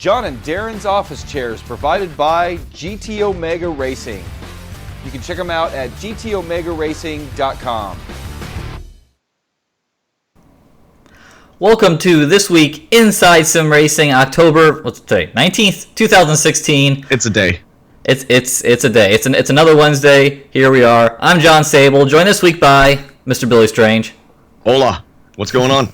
John and Darren's office chairs provided by GT Omega Racing. You can check them out at gtomegaracing.com. Welcome to This Week Inside Sim Racing, October, what's today, 19th, 2016. It's a day. It's a day. It's another Wednesday. Here we are. I'm John Sable, joined this week by Mr. Billy Strange. Hola. What's going on?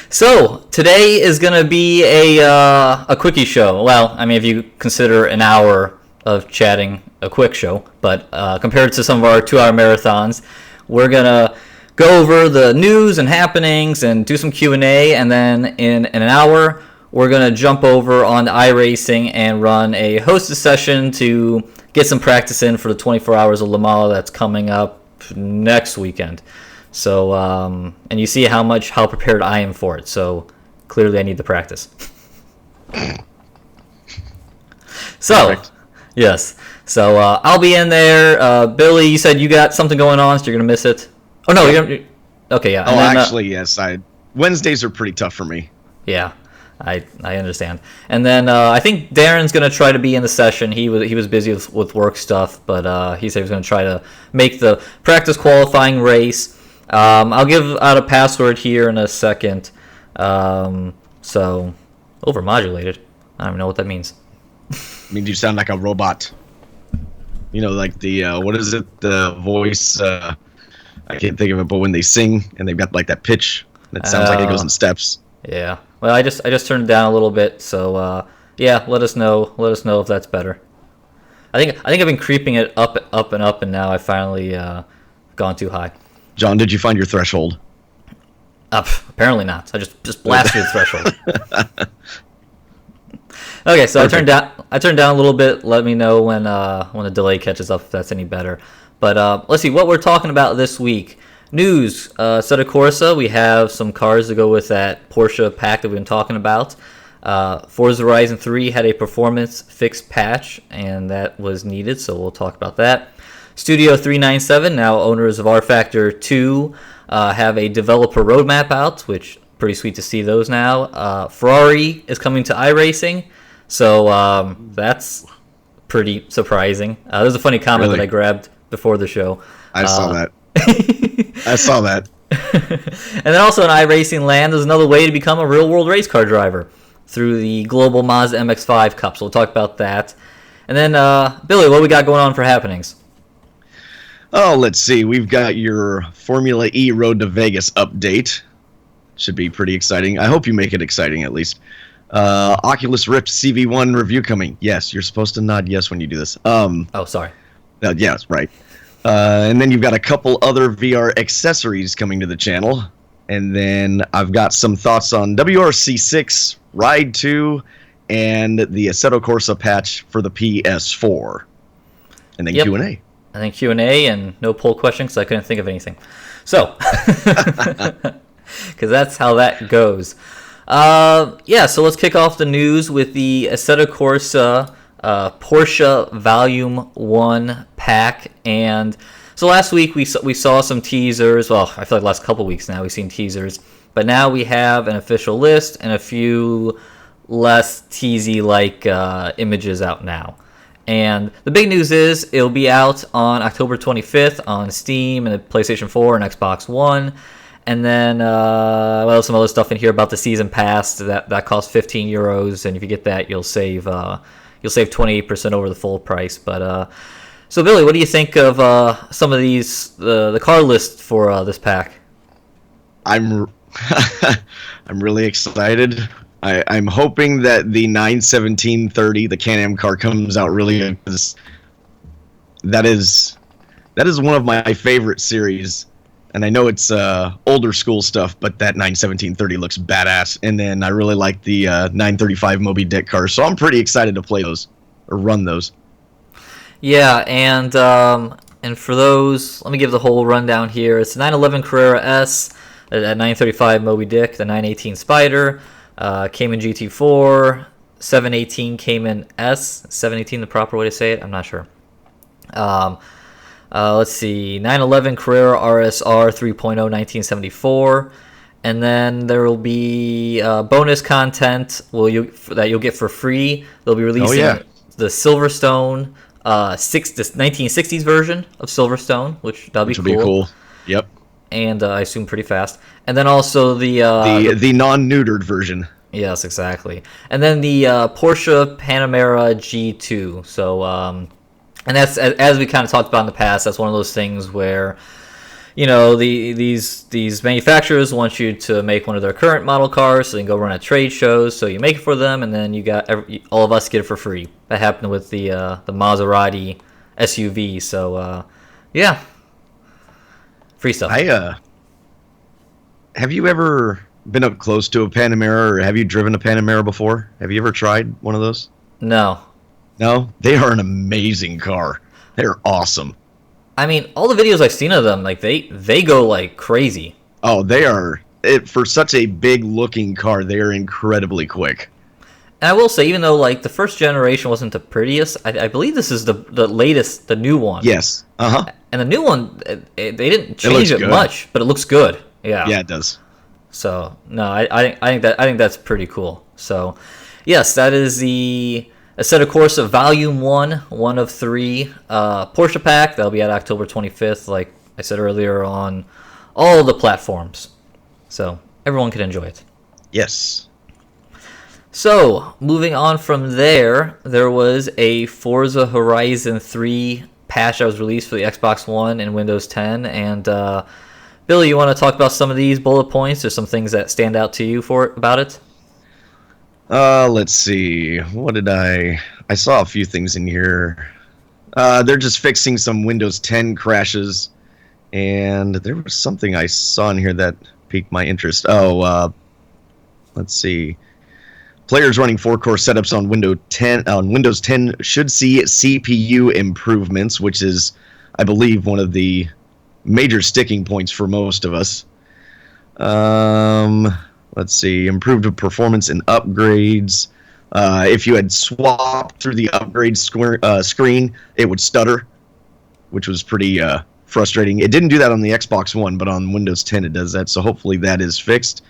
So, today is going to be a quickie show. Well, I mean, if you consider an hour of chatting a quick show, but compared to some of our 2-hour marathons, we're going to go over the news and happenings and do some Q&A, and then in an hour, we're going to jump over on iRacing and run a hosted session to get some practice in for the 24 Hours of Le Mans that's coming up next weekend. So, and you see how prepared I am for it, so clearly I need the practice. So, perfect. Yes. So, I'll be in there. Billy, you said you got something going on, so you're going to miss it. Oh, no, you're okay, yeah. And then, actually, yes. Wednesdays are pretty tough for me. Yeah, I understand. And then I think Darren's going to try to be in the session. He was busy with work stuff, but he said he was going to try to make the practice qualifying race. I'll give out a password here in a second. So, overmodulated. I don't even know what that means. I mean, you sound like a robot. You know, like the, what is it? The voice, I can't think of it, but when they sing and they've got like that pitch, it sounds like it goes in steps. Yeah. Well, I just turned it down a little bit, so yeah, let us know if that's better. I think I've been creeping it up, and now I finally gone too high. John, did you find your threshold? Apparently not. I just blasted the threshold. Okay, so perfect. I turned down a little bit. Let me know when the delay catches up if that's any better. But let's see what we're talking about this week. News, Assetto Corsa. We have some cars to go with that Porsche pack that we've been talking about. Forza Horizon 3 had a performance fix patch, and that was needed, so we'll talk about that. Studio 397, now owners of rFactor 2, have a developer roadmap out, which pretty sweet to see those now. Ferrari is coming to iRacing, so that's pretty surprising. There's a funny comment that I grabbed before the show. I saw that. I saw that. And then also in iRacing land, there's another way to become a real-world race car driver through the Global Mazda MX-5 Cup, so we'll talk about that. And then, Billy, what we got going on for happenings? Oh, let's see. We've got your Formula E Road to Vegas update. Should be pretty exciting. I hope you make it exciting, at least. Oculus Rift CV1 review coming. Yes, you're supposed to nod yes when you do this. Oh, sorry. Yes, right. And then you've got a couple other VR accessories coming to the channel. And then I've got some thoughts on WRC6, Ride 2, and the Assetto Corsa patch for the PS4. And then Q&A. I think Q&A and no poll question because I couldn't think of anything. So, because that's how that goes. Yeah, so let's kick off the news with the Assetto Corsa Porsche Volume 1 pack. And so last week we saw some teasers. Well, I feel like the last couple weeks now we've seen teasers. But now we have an official list and a few less teasy-like images out now. And the big news is it'll be out on October 25th on Steam and the PlayStation 4 and Xbox One. And then some other stuff in here about the season pass that costs €15, and if you get that, you'll save 28% over the full price. But so Billy, what do you think of some of these the car list for this pack? I'm really excited. I'm hoping that the 91730, the Can-Am car, comes out really good, because that is one of my favorite series. And I know it's older school stuff, but that 91730 looks badass. And then I really like the 935 Moby Dick cars, so I'm pretty excited to play those or run those. Yeah, and for those, let me give the whole rundown here. It's the 911 Carrera S, that 935 Moby Dick, the 918 Spider. Came in GT4, 718 came in S, 718 the proper way to say it, I'm not sure. Let's see, 911 Carrera RSR 3.0 1974, And then there will be bonus content that you'll get for free. They'll be releasing the Silverstone, the 1960s version of Silverstone, which will be cool. Yep. And I assume pretty fast. And then also the non-neutered version. Yes, exactly. And then the Porsche Panamera G2. So, and that's, as we kind of talked about in the past, that's one of those things where, you know, these manufacturers want you to make one of their current model cars so they can go run at trade shows. So you make it for them, and then all of us get it for free. That happened with the Maserati SUV. So, yeah. Free stuff. Have you ever been up close to a Panamera, or have you driven a Panamera before? Have you ever tried one of those? No. No? They are an amazing car. They're awesome. I mean, all the videos I've seen of them, like they go like crazy. Oh, they are. For such a big looking car, they are incredibly quick. And I will say, even though like the first generation wasn't the prettiest, I believe this is the latest, the new one. Yes. Uh-huh. And the new one, they didn't change it much, but it looks good. Yeah. Yeah, it does. So no, I think that's pretty cool. So yes, that is the Assetto Corsa Volume 1 of 3 Porsche pack. That'll be at October 25th, like I said earlier, on all the platforms. So everyone can enjoy it. Yes. So moving on from there was a Forza Horizon 3 patch that was released for the Xbox One and Windows 10. And Billy, you want to talk about some of these bullet points or some things that stand out to you about it? Let's see. What did I saw a few things in here. They're just fixing some Windows 10 crashes, and there was something I saw in here that piqued my interest. Let's see. Players running 4-core setups on Windows 10 should see CPU improvements, which is, I believe, one of the major sticking points for most of us. Let's see. Improved performance and upgrades. If you had swapped through the upgrade screen, it would stutter, which was pretty frustrating. It didn't do that on the Xbox One, but on Windows 10 it does that, so hopefully that is fixed.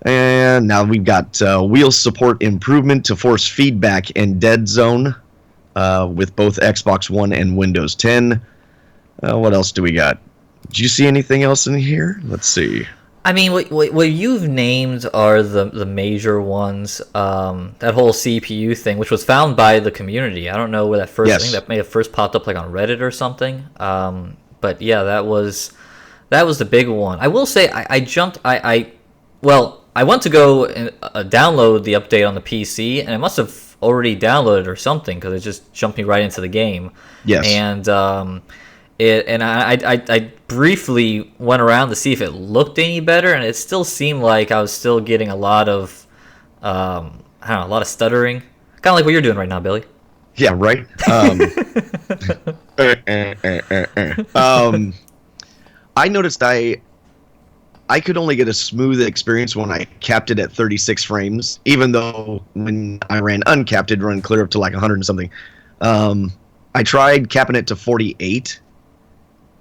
And now we've got wheel support improvement to force feedback and dead zone with both Xbox One and Windows 10. What else do we got? Did you see anything else in here? Let's see. I mean, what you've named are the major ones. That whole CPU thing, which was found by the community. I don't know where that first thing that may have first popped up, like on Reddit or something. But yeah, that was the big one. I will say I went to go and download the update on the PC, and I must have already downloaded or something because it just jumped me right into the game. Yes. And I briefly went around to see if it looked any better, and it still seemed like I was still getting a lot of, a lot of stuttering, kind of like what you're doing right now, Billy. Yeah, right. I noticed I could only get a smooth experience when I capped it at 36 frames, even though when I ran uncapped, it'd run clear up to like 100 and something. I tried capping it to 48,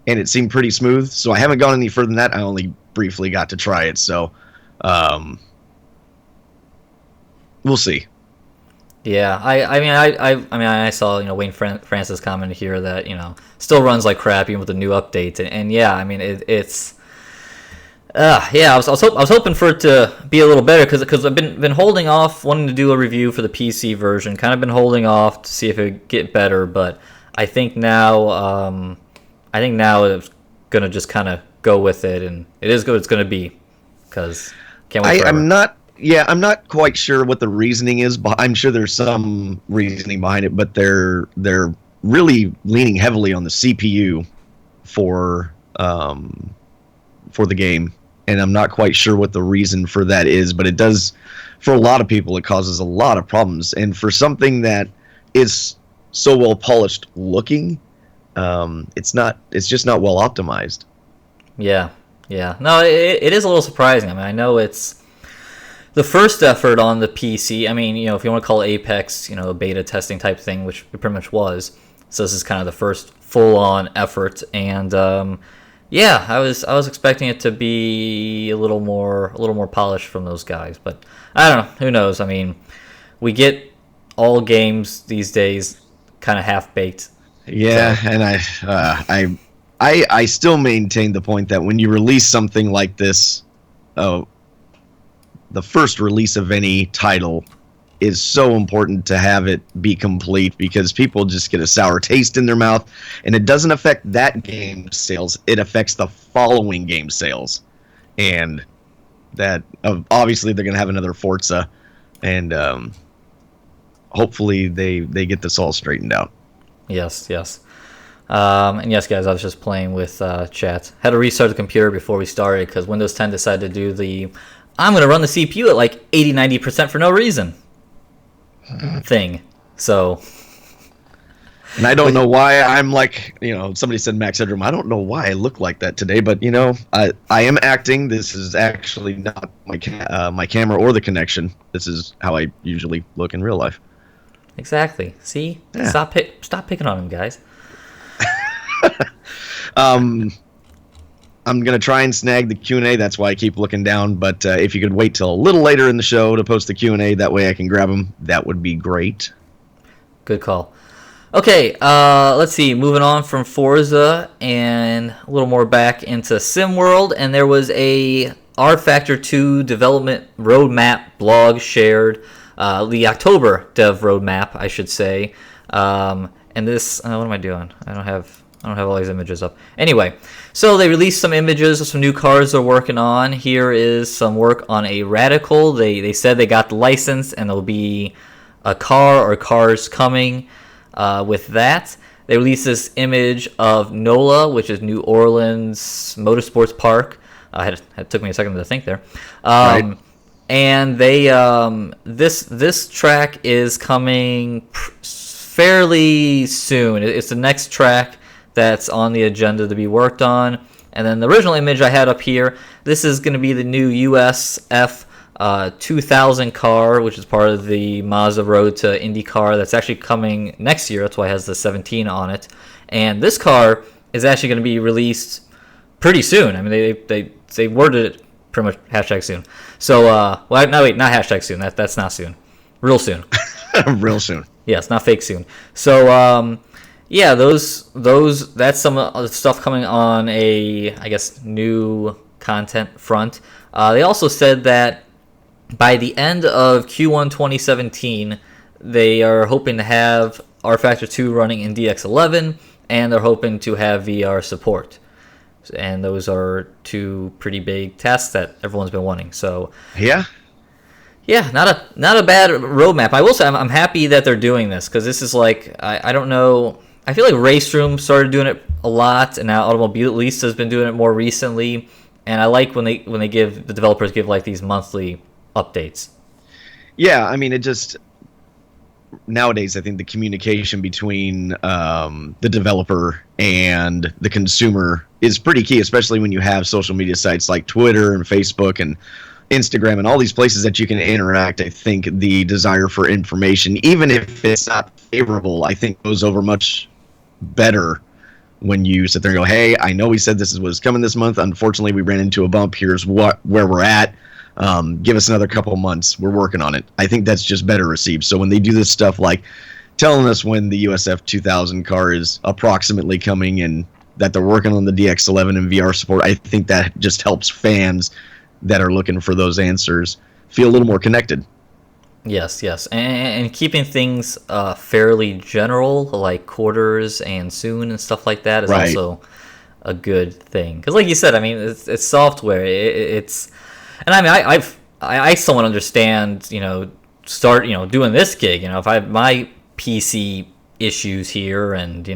and it seemed pretty smooth, so I haven't gone any further than that. I only briefly got to try it, so we'll see. Yeah, I saw Wayne Francis comment here that still runs like crap even with the new update, and yeah, I mean it's. I was hoping for it to be a little better because I've been holding off wanting to do a review for the PC version. Kind of been holding off to see if it would get better, but I think now it's gonna just kind of go with it, and it is good. It's gonna be because can't wait. I'm not quite sure what the reasoning is, but I'm sure there's some reasoning behind it. But they're really leaning heavily on the CPU for the game. And I'm not quite sure what the reason for that is, but it does, for a lot of people, it causes a lot of problems. And for something that is so well polished looking, it's just not well optimized. Yeah. No, it is a little surprising. I mean, I know it's the first effort on the PC. I mean, if you want to call Apex, a beta testing type thing, which it pretty much was. So this is kind of the first full-on effort, and Yeah, I was expecting it to be a little more polished from those guys, but I don't know. Who knows? I mean, we get all games these days kind of half baked. Yeah, So, and I still maintain the point that when you release something like this, the first release of any title is so important to have it be complete, because people just get a sour taste in their mouth, and it doesn't affect that game's sales, it affects the following game sales. And that obviously they're going to have another Forza, and hopefully they get this all straightened out. yes. And yes, guys, I was just playing with chat. Had to restart the computer before we started because Windows 10 decided to do I'm going to run the CPU at like 80-90% for no reason thing. So, and I don't know why I'm like, somebody said max headroom. I don't know why I look like that today, but I am acting. This is actually not my camera or the connection. This is how I usually look in real life. exactly. See? Yeah. Stop picking on him, guys. I'm gonna try and snag the Q&A. That's why I keep looking down. But if you could wait till a little later in the show to post the Q&A, that way I can grab them. That would be great. Good call. Okay, let's see. Moving on from Forza and a little more back into SimWorld, and there was a rFactor 2 development roadmap blog shared, the October dev roadmap, I should say. And this, what am I doing? I don't have all these images up. Anyway, so they released some images of some new cars they're working on. Here is some work on a Radical. They said they got the license, and there'll be a car or cars coming with that. They released this image of NOLA, which is New Orleans Motorsports Park. It took me a second to think there. Right. And they this track is coming fairly soon. It's the next track that's on the agenda to be worked on. And then the original image I had up here, this is going to be the new USF 2000 car, which is part of the Mazda Road to IndyCar. That's actually coming next year. That's why it has the 17 on it. And this car is actually going to be released pretty soon. I mean, they worded it pretty much hashtag soon. So, no, wait, not hashtag soon. That's not soon. Real soon. Real soon. Yes, not fake soon. So, yeah, that's some of the stuff coming on a, I guess, new content front. They also said that by the end of Q1 2017, they are hoping to have rFactor 2 running in DX11, and they're hoping to have VR support. And those are two pretty big tasks that everyone's been wanting. So Yeah. yeah, not a bad roadmap. I will say I'm happy that they're doing this, because this is like, I don't know. I feel like Race Room started doing it a lot, and now Automobile at least has been doing it more recently. And I like when they give the developers like these monthly updates. Yeah, I mean, it just nowadays I think the communication between the developer and the consumer is pretty key, especially when you have social media sites like Twitter and Facebook and Instagram and all these places that you can interact. I think the desire for information, even if it's not favorable, I think goes over much better when you sit there and go, hey, I know we said this was coming this month. Unfortunately, we ran into a bump. Here's where we're at. Give us another couple of months. We're working on it. I think that's just better received. So when they do this stuff like telling us when the USF 2000 car is approximately coming and that they're working on the DX11 and VR support, I think that just helps fans that are looking for those answers feel a little more connected. Yes, and keeping things fairly general, like quarters and soon and stuff like that, is Right. also a good thing. Because, like you said, I mean, it's software. It's, and I mean, I somewhat understand, start doing this gig. If I have my PC issues here and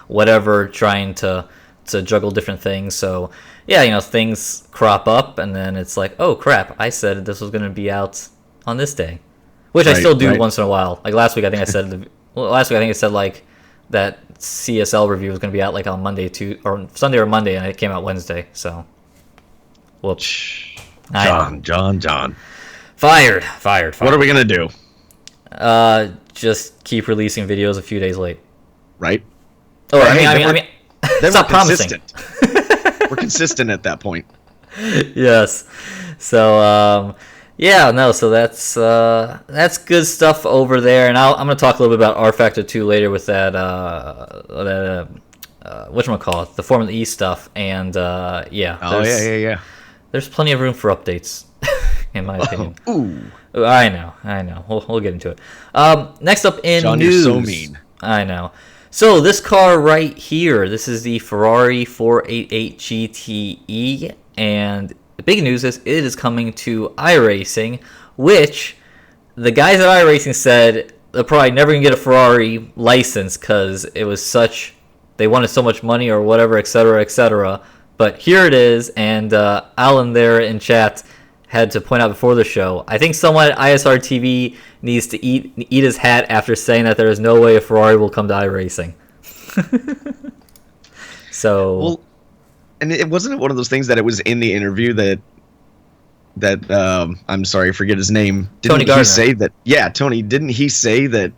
whatever, trying to juggle different things. So yeah, things crop up, and then it's like, oh crap, I said this was going to be out on this day. Which I still do once in a while. Like last week, I think I said like that CSL review was going to be out like on Monday or Sunday or Monday, and it came out Wednesday. So, whoops. John. Fired. What are we gonna do? Just keep releasing videos a few days late. Right? Or Hey, I mean, then stop we're promising. consistent. We're consistent at that point. Yes. So yeah, no. So that's good stuff over there, and I'm gonna talk a little bit about rFactor 2 later with that whatchamacallit, the Formula E stuff, and yeah. Oh yeah. There's plenty of room for updates, in my opinion. Ooh. I know. We'll get into it. Next up in John, news. you're so mean. I know. So this car right here, this is the Ferrari 488 GTE, and the big news is it is coming to iRacing, which the guys at iRacing said they're probably never gonna get a Ferrari license because it was they wanted so much money or whatever, etc., etc. But here it is, and Alan there in chat had to point out before the show, I think someone at ISR TV needs to eat his hat after saying that there is no way a Ferrari will come to iRacing. So, well, and it wasn't one of those things that it was in the interview that I'm sorry, I forget his name. Tony Didn't Gardner. he say that? Yeah, Tony. Didn't he say that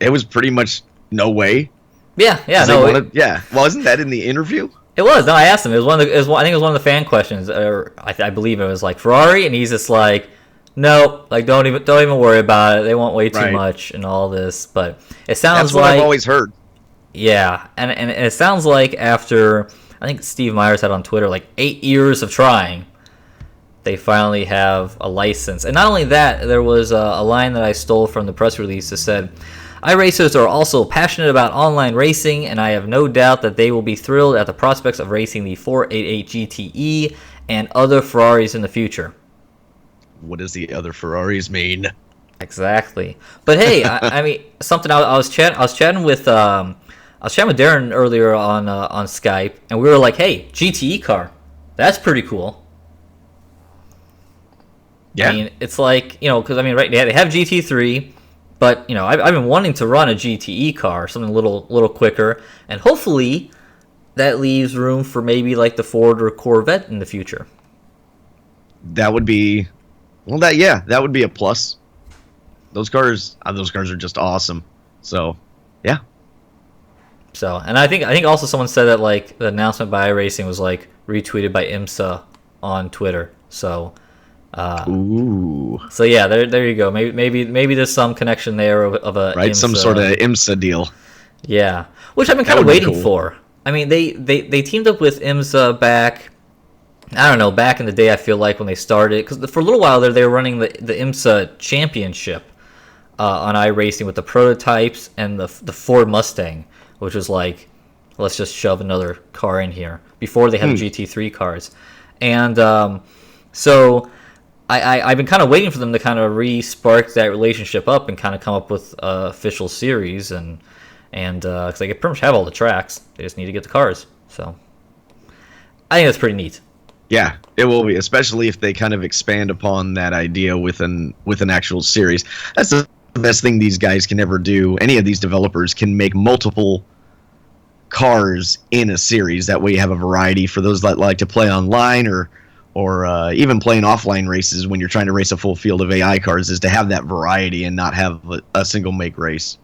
it was pretty much no way? yeah, Yeah. Well, isn't that in the interview? it was. No, I asked him. It was I think it was one of the fan questions, or I believe it was like Ferrari, and he's just like, no, like don't even worry about it. They want way too Right. much and all this, but it sounds That's what like I've always heard. yeah, and it sounds like after I think Steve Myers had on Twitter like 8 years of trying, they finally have a license. And not only that, there was a line that I stole from the press release that said, iRacers are also passionate about online racing, and I have no doubt that they will be thrilled at the prospects of racing the 488 GTE and other Ferraris in the future. What does the other Ferraris mean? Exactly. But hey, I mean, something I was chatting with Darren earlier on Skype, and we were like, hey, GTE car, that's pretty cool. Yeah. I mean, it's like, because I mean, right, they have GT3, but I've been wanting to run a GTE car, something a little quicker, and hopefully that leaves room for maybe like the Ford or Corvette in the future. That would be, that would be a plus. Those cars are just awesome. So, yeah. So, and I think also someone said that like the announcement by iRacing was like retweeted by IMSA on Twitter. So, Ooh. so yeah, there you go. Maybe there's some connection there of a Right, IMSA, some sort of IMSA deal. yeah, which I've been That kind of would be waiting cool. for. I mean, they teamed up with IMSA back. I don't know, back in the day. I feel like when they started, because for a little while there they were running the IMSA Championship on iRacing with the prototypes and the Ford Mustang, which was like, let's just shove another car in here before they had the GT3 cars, and so I've been kind of waiting for them to kind of re-spark that relationship up and kind of come up with official series, and because they pretty much have all the tracks, they just need to get the cars. So I think that's pretty neat. Yeah, it will be, especially if they kind of expand upon that idea with an actual series. That's the best thing these guys can ever do. Any of these developers can make multiple cars in a series. That way you have a variety for those that like to play online or even playing offline races when you're trying to race a full field of AI cars, is to have that variety and not have a single make race.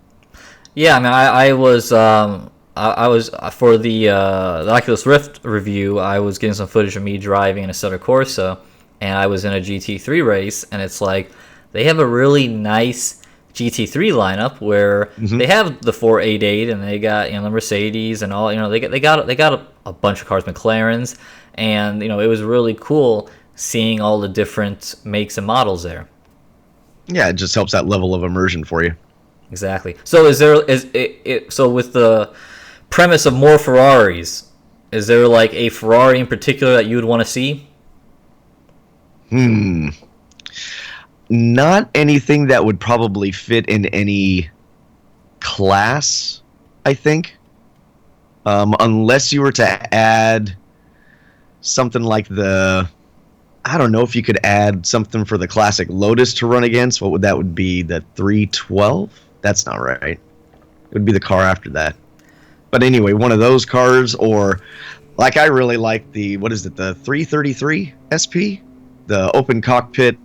Yeah, I mean, I was for the Oculus Rift review, I was getting some footage of me driving an Assetto Corsa, and I was in a GT3 race, and it's like they have a really nice GT3 lineup where they have the 488 and they got the Mercedes and all, they got a bunch of cars, McLarens, and it was really cool seeing all the different makes and models there. Yeah, it just helps that level of immersion for you. Exactly. So so with the premise of more Ferraris, is there like a Ferrari in particular that you would want to see? Not anything that would probably fit in any class, I think. Unless you were to add something like I don't know if you could add something for the classic Lotus to run against. What would that would be? The 312? That's not right. It would be the car after that. But anyway, one of those cars, or like I really like the 333 SP, the open cockpit.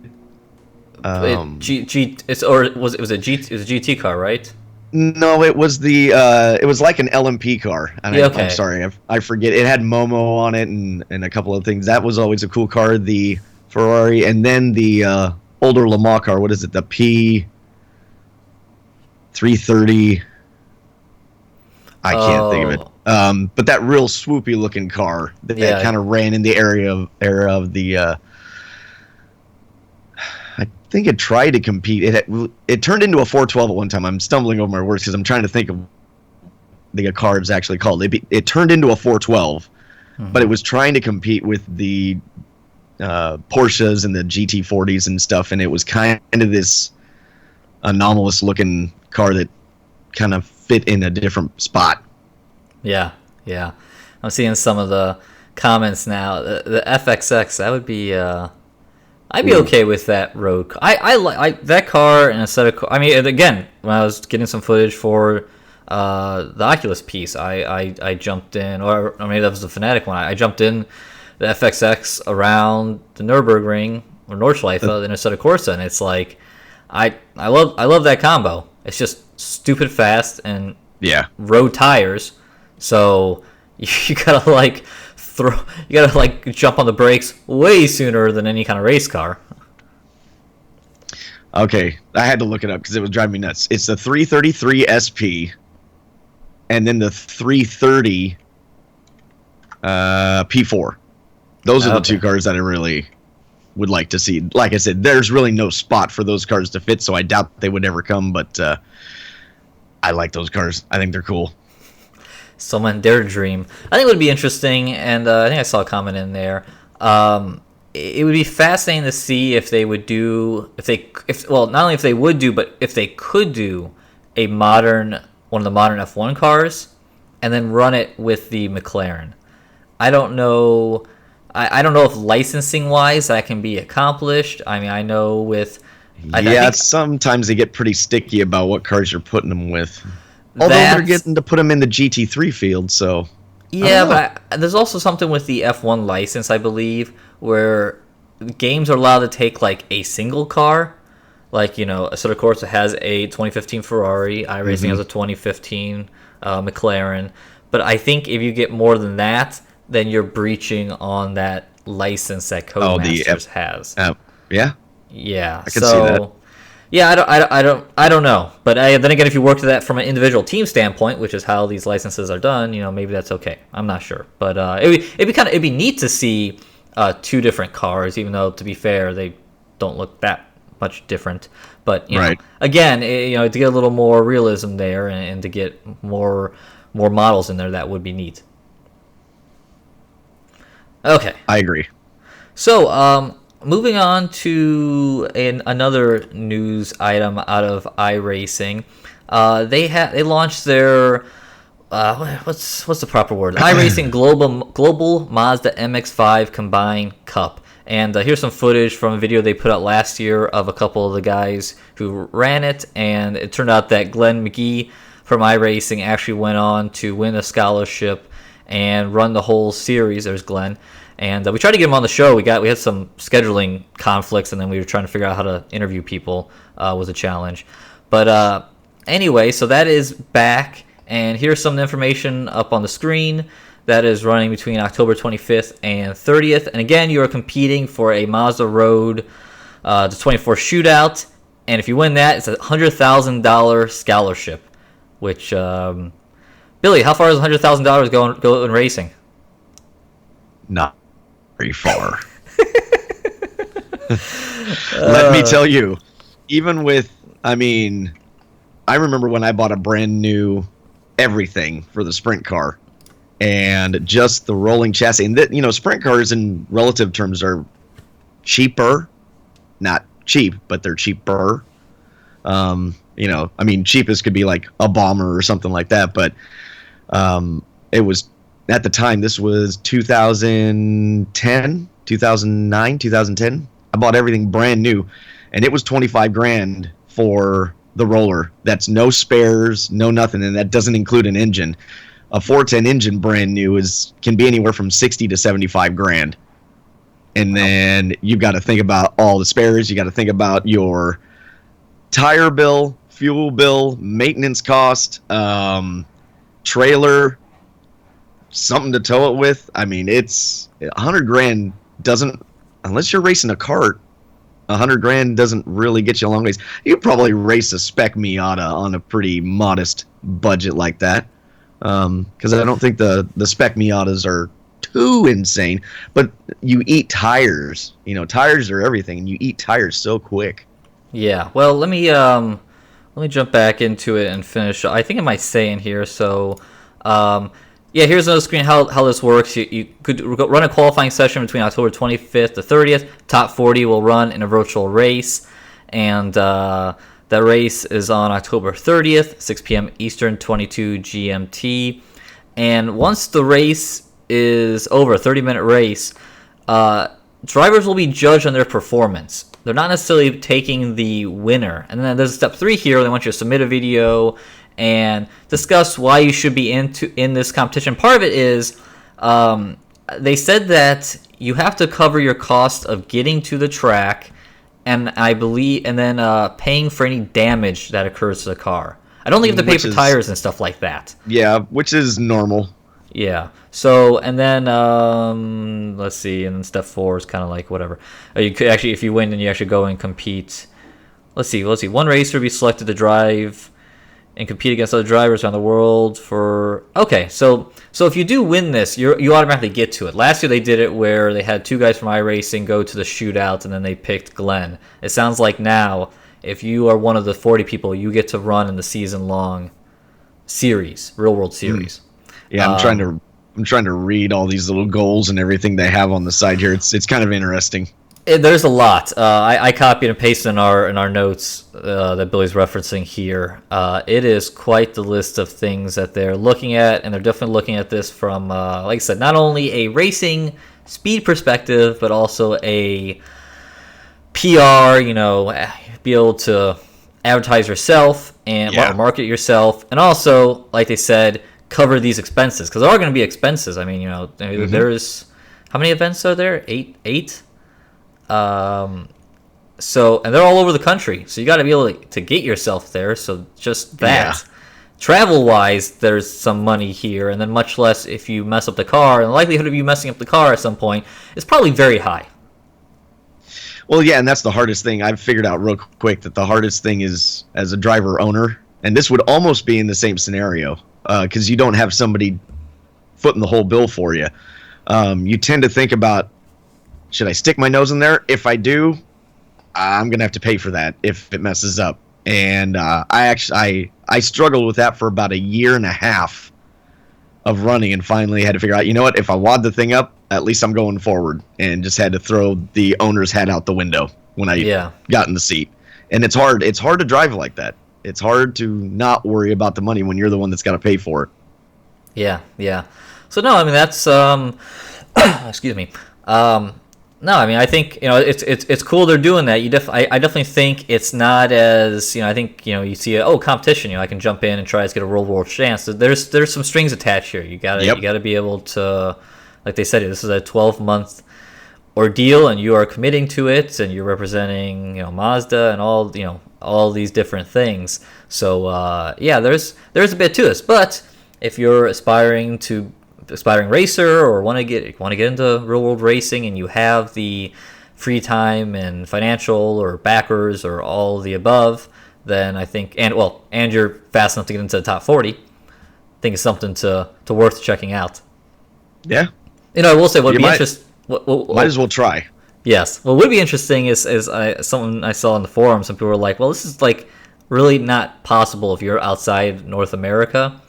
It was a GT car, right? No, it was it was like an LMP car. And Yeah, okay. I'm sorry, I forget. It had Momo on it and a couple of things. That was always a cool car. The Ferrari, and then the older Le Mans car. What is it? The P330. I can't think of it. But that real swoopy looking car that kind of ran in the era of the. I think it tried to compete. It turned into a 412 at one time. I'm stumbling over my words because I'm trying to think of the car it's actually called. It turned into a 412, but it was trying to compete with the Porsches and the GT40s and stuff, and it was kind of this anomalous looking car that kind of fit in a different spot. Yeah. I'm seeing some of the comments now. The FXX, that would be. I'd be okay with that road. I like that car and a set of. I mean, again, when I was getting some footage for the Oculus piece, I jumped in, or maybe that was the Fanatic one. I jumped in the FXX around the Nürburgring or Nordschleife in a set of Corsa, and it's like, I love that combo. It's just stupid fast and road tires, so you gotta jump on the brakes way sooner than any kind of race car. Okay, I had to look it up because it was driving me nuts. It's the 333 SP, and then the 330 P4. Those are the two cars that I really would like to see. Like I said, there's really no spot for those cars to fit, so I doubt they would ever come, but I like those cars. I think they're cool. Someone dare dream. I think it would be interesting, and I think I saw a comment in there. It would be fascinating to see if they would do, not only if they would do, but if they could do one of the modern F1 cars, and then run it with the McLaren. I don't know. I don't know if licensing wise that can be accomplished. I mean, I know with. I think, sometimes they get pretty sticky about what cars you're putting them with. Although they're getting to put them in the GT3 field, so... Yeah, but there's also something with the F1 license, I believe, where games are allowed to take, like, a single car. Like, Assetto Corsa has a 2015 Ferrari, iRacing has a 2015 McLaren. But I think if you get more than that, then you're breaching on that license that Codemasters has. Yeah? Yeah, I can see that. Yeah, I don't know. But then again, if you work to that from an individual team standpoint, which is how these licenses are done, maybe that's okay. I'm not sure, but it'd be neat to see two different cars, even though to be fair, they don't look that much different. But again, to get a little more realism there and to get more models in there, that would be neat. Okay, I agree. So, moving on to another news item out of iRacing, they launched their what's the proper word? iRacing Global Mazda MX-5 Combined Cup, and here's some footage from a video they put out last year of a couple of the guys who ran it, and it turned out that Glenn McGee from iRacing actually went on to win a scholarship and run the whole series. There's Glenn. And we tried to get him on the show. We had some scheduling conflicts, and then we were trying to figure out how to interview people. Was a challenge. But anyway, so that is back. And here's some information up on the screen. That is running between October 25th and 30th. And again, you are competing for a Mazda Road the 24 shootout. And if you win that, it's a $100,000 scholarship. Which, Billy, how far does $100,000 go in racing? Not very far. Let me tell you, even with, I remember when I bought a brand new everything for the sprint car, and just the rolling chassis, and sprint cars in relative terms are cheaper, not cheap, but they're cheaper. Cheapest could be like a bomber or something like that, but it was. At the time, this was 2010, 2009, 2010. I bought everything brand new, and it was $25,000 for the roller. That's no spares, no nothing, and that doesn't include an engine. A 410 engine brand new can be anywhere from $60,000 to $75,000. And then you've got to think about all the spares. You got to think about your tire bill fuel bill, maintenance cost, trailer, something to tow it with. I mean, it's $100,000 doesn't, unless you're racing a kart, $100,000 doesn't really get you a long ways. You could probably race a spec Miata on a pretty modest budget like that, because I don't think the spec Miatas are too insane. But you eat tires. You know, tires are everything, and you eat tires so quick. Yeah. Well, let me jump back into it and finish. I think it might say in here. So, yeah, here's another screen how this works. You could run a qualifying session between October 25th to 30th. Top 40 will run in a virtual race, and that race is on October 30th, 6 p.m. Eastern, 22 GMT. And once the race is over, a 30-minute race, drivers will be judged on their performance. They're not necessarily taking the winner. And then there's step 3 here. They want you to submit a video and discuss why you should be in this competition. Part of it is they said that you have to cover your cost of getting to the track, and I believe, and then paying for any damage that occurs to the car. I don't think you have to pay for tires and stuff like that. Yeah, which is normal. Yeah. So, and then let's see, and then step 4 is kind of like whatever. You could actually, if you win, then you actually go and compete. Let's see. One racer will be selected to drive and compete against other drivers around the world for. Okay, so if you do win this, you automatically get to it. Last year they did it where they had 2 guys from iRacing go to the shootout, and then they picked Glenn. It sounds like now, if you are one of the 40 people, you get to run in the season-long series, real world series. Yeah, I'm trying to read all these little goals and everything they have on the side here. It's kind of interesting. There's a lot. I copied and pasted in our notes that Billy's referencing here. It is quite the list of things that they're looking at, and they're definitely looking at this from, like I said, not only a racing speed perspective, but also a PR. You know, be able to advertise yourself and market yourself, and also, like they said, cover these expenses, because there are going to be expenses. I mean, you know, there's how many events are there? Eight. So, and they're all over the country, so you got to be able to get yourself there. So just that, travel wise, there's some money here, and then much less if you mess up the car. And the likelihood of you messing up the car at some point is probably very high. Well, yeah, and that's the hardest thing. I've figured out real quick that the hardest thing is as a driver owner, and this would almost be in the same scenario, because you don't have somebody footing the whole bill for you. You tend to think about, should I stick my nose in there? If I do, I'm going to have to pay for that if it messes up. And I struggled with that for about 1.5 years of running, and finally had to figure out, you know what, if I wad the thing up, at least I'm going forward, and just had to throw the owner's hat out the window when I got in the seat. And it's hard to drive like that. It's hard to not worry about the money when you're the one that's got to pay for it. Yeah. So no, I mean, that's excuse me. No, I mean, I think, you know, it's cool they're doing that. I definitely think it's not as, you know, I think, you know, you see competition, you know, I can jump in and try to get a real world chance. There's some strings attached here. You gotta be able to, like they said, this is a 12-month ordeal, and you are committing to it, and you're representing, you know, Mazda and all these different things. So there's a bit to this. But if you're aspiring racer or want to get into real world racing, and you have the free time and financial or backers or all of the above, then I think, and you're fast enough to get into the top 40, I think it's something to worth checking out. Yeah. You know, I will say might as well try. Yes. What would be interesting is something I saw on the forum. Some people were like, well, this is like really not possible if you're outside North America,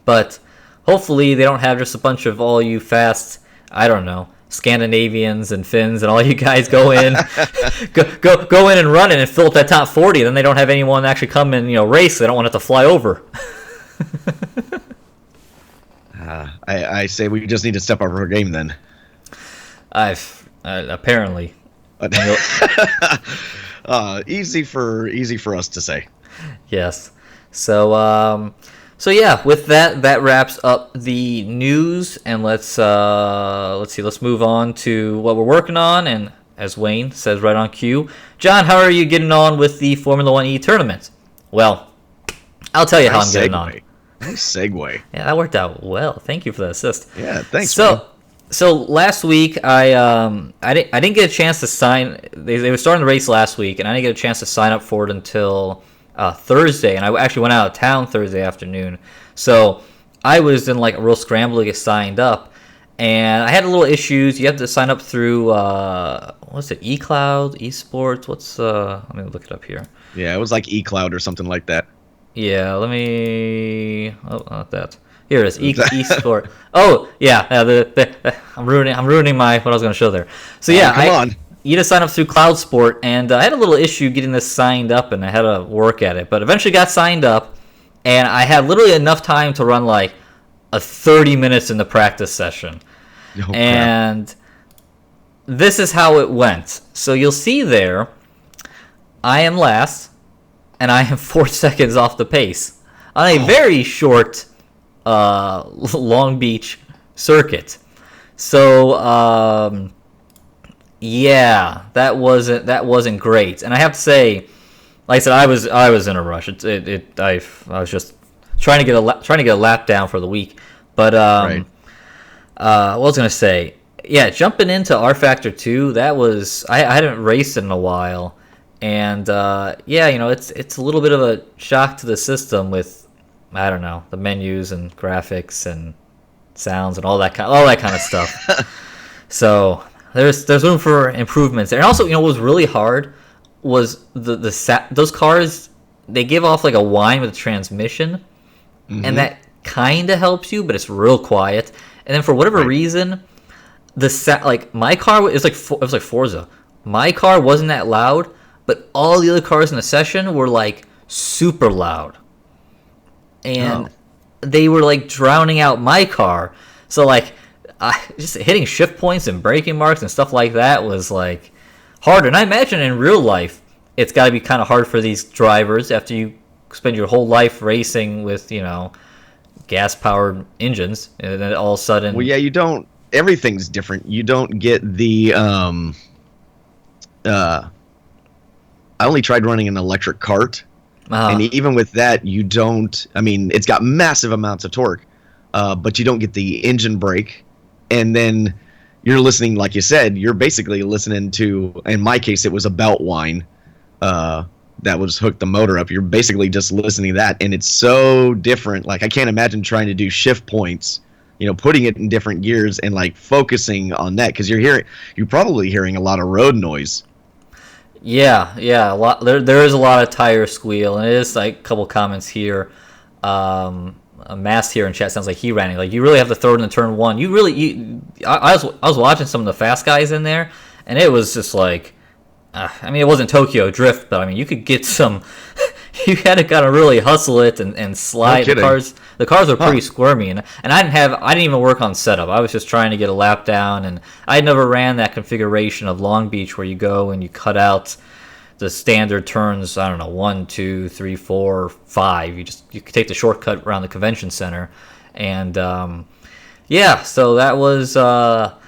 but hopefully they don't have just a bunch of all you fast, I don't know, Scandinavians and Finns and all you guys go in go in and run it and fill up that top 40, and then they don't have anyone actually come and, you know, race. They don't want it to fly over. I say we just need to step up our game then. Apparently. Easy for us to say. Yes. So yeah, with that wraps up the news, and let's move on to what we're working on. And as Wayne says right on cue, John, how are you getting on with the Formula 1 E tournament? Well, I'll tell you how I'm Nice getting on. Nice segue. Yeah, that worked out well. Thank you for the assist. Yeah, thanks. Man. So last week I didn't get a chance to sign. They were starting the race last week, and I didn't get a chance to sign up for it until Thursday. And I actually went out of town Thursday afternoon, so I was in like a real scramble to get signed up. And I had a little issues. You have to sign up through what's it? eCloud, eSports. What's let me look it up here. Yeah, it was like eCloud or something like that. Yeah, let me. Oh, not that. Here it is. eSport. Oh, yeah. I'm ruining my what I was going to show there. So yeah, come on. You just sign up through Cloud Sport, and I had a little issue getting this signed up, and I had to work at it. But eventually got signed up, and I had literally enough time to run like a 30 minutes in the practice session. Oh, and this is how it went. So you'll see there, I am last, and I am 4 seconds off the pace on a very short Long Beach circuit. So yeah, that wasn't great. And I have to say, like I said, I was in a rush. I was just trying to get a lap down for the week. But Right. what I was gonna say, yeah, jumping into rFactor 2, that was I hadn't raced in a while, and yeah, it's a little bit of a shock to the system with, I don't know, the menus and graphics and sounds and all that kind of stuff. So there's room for improvements there. And also, what was really hard was those cars, they give off like a whine with the transmission, and that kind of helps you, but it's real quiet. And then for whatever reason, like my car it was like Forza. My car wasn't that loud, but all the other cars in the session were like super loud, and they were like drowning out my car. So like, just hitting shift points and braking marks and stuff like that was like hard. And I imagine in real life, it's got to be kind of hard for these drivers after you spend your whole life racing with gas-powered engines, and then all of a sudden... Well, yeah, you don't... Everything's different. You don't get the... I only tried running an electric kart, and even with that, you don't... I mean, it's got massive amounts of torque, but you don't get the engine brake, and then you're listening, like you said, you're basically listening to... In my case, it was a belt whine. That was hooked the motor up. You're basically just listening to that, and it's so different. Like, I can't imagine trying to do shift points, putting it in different gears and like focusing on that, because you're probably hearing a lot of road noise. Yeah, a lot. There is a lot of tire squeal, and it is like a couple comments here. A mass here in chat sounds like he ran it. Like, you really have to throw it in turn one. I was watching some of the fast guys in there, and it was just like. I mean, it wasn't Tokyo Drift, but I mean, you could get some. You had to kind of really hustle it and slide. No The cars were pretty squirmy, and I didn't even work on setup. I was just trying to get a lap down, and I never ran that configuration of Long Beach where you go and you cut out the standard turns. I don't know, 1, 2, 3, 4, 5. You could take the shortcut around the convention center, and yeah. So that was a